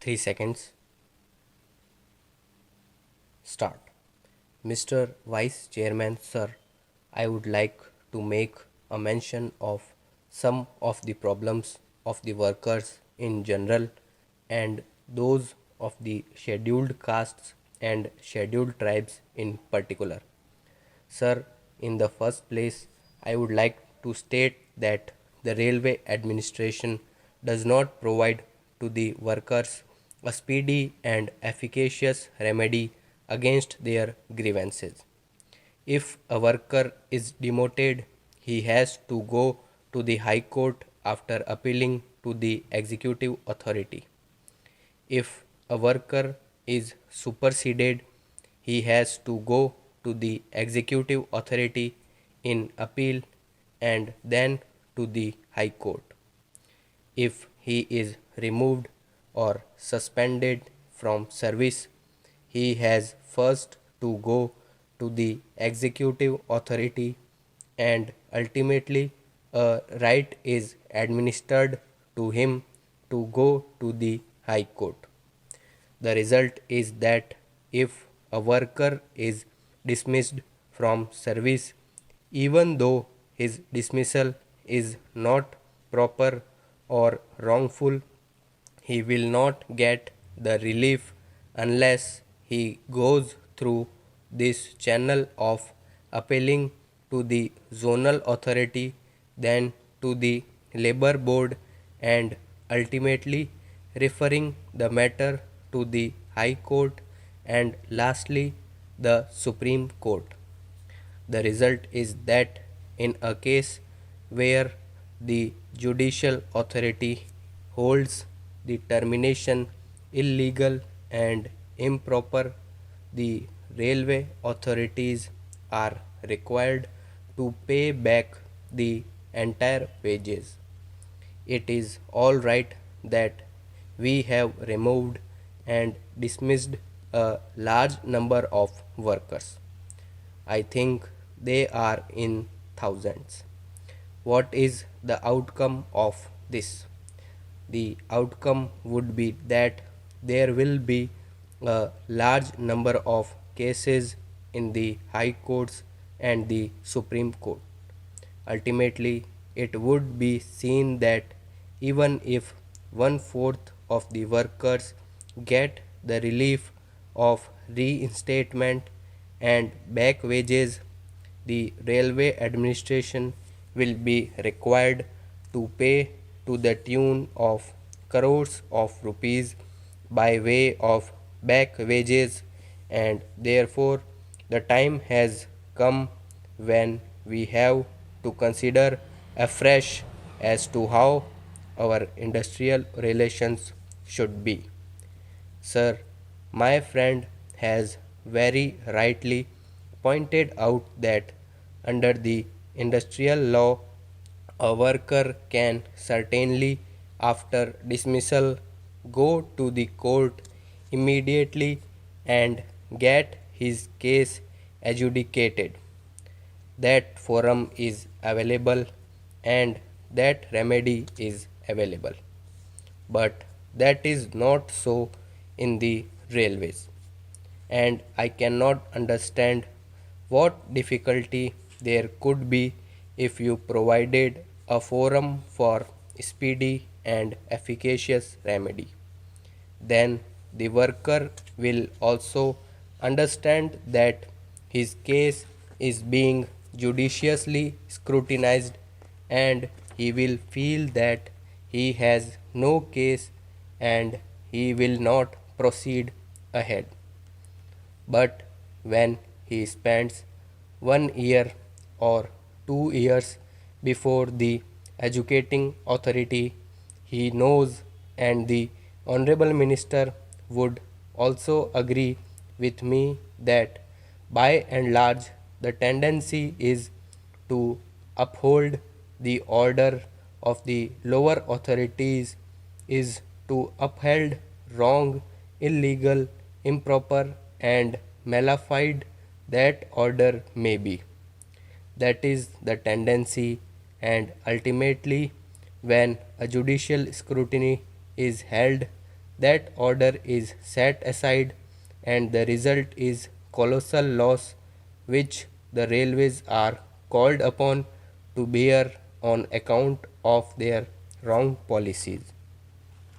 3 seconds. Start. Mr. Vice Chairman, sir, I would like to make a mention of some of the problems of the workers in general and those of the scheduled castes and scheduled tribes in particular. Sir, in the first place, I would like to state that the railway administration does not provide to the workers a speedy and efficacious remedy against their grievances. If a worker is demoted, he has to go to the High Court after appealing to the executive authority. If a worker is superseded, he has to go to the executive authority in appeal and then to the High Court. If he is removed or suspended from service, he has first to go to the executive authority and ultimately a right is administered to him to go to the High Court. The result is that if a worker is dismissed from service, even though his dismissal is not proper or wrongful, he will not get the relief unless he goes through this channel of appealing to the zonal authority, then to the labor board, and ultimately referring the matter to the High Court and lastly the Supreme Court. The result is that in a case where the judicial authority holds the termination illegal and improper, the railway authorities are required to pay back the entire wages. It is all right that we have removed and dismissed a large number of workers. I think they are in thousands. What is the outcome of this? The outcome would be that there will be a large number of cases in the high courts and the Supreme Court. Ultimately, it would be seen that even if one fourth of the workers get the relief of reinstatement and back wages, the railway administration will be required to pay to the tune of crores of rupees by way of back wages, and therefore the time has come when we have to consider afresh as to how our industrial relations should be. Sir, my friend has very rightly pointed out that under the industrial law, a worker can certainly, after dismissal, go to the court immediately and get his case adjudicated. That forum is available and that remedy is available. But that is not so in the railways, and I cannot understand what difficulty there could be if you provided a forum for speedy and efficacious remedy. Then the worker will also understand that his case is being judiciously scrutinized and he will feel that he has no case and he will not proceed ahead. But when he spends 1 year or 2 years before the educating authority, he knows, and the Honorable Minister would also agree with me that by and large the tendency is to uphold the order of the lower authorities, is to uphold wrong, illegal, improper, and malified that order may be. That is the tendency, and ultimately, when a judicial scrutiny is held, That order is set aside, and the result is colossal loss which the railways are called upon to bear on account of their wrong policies.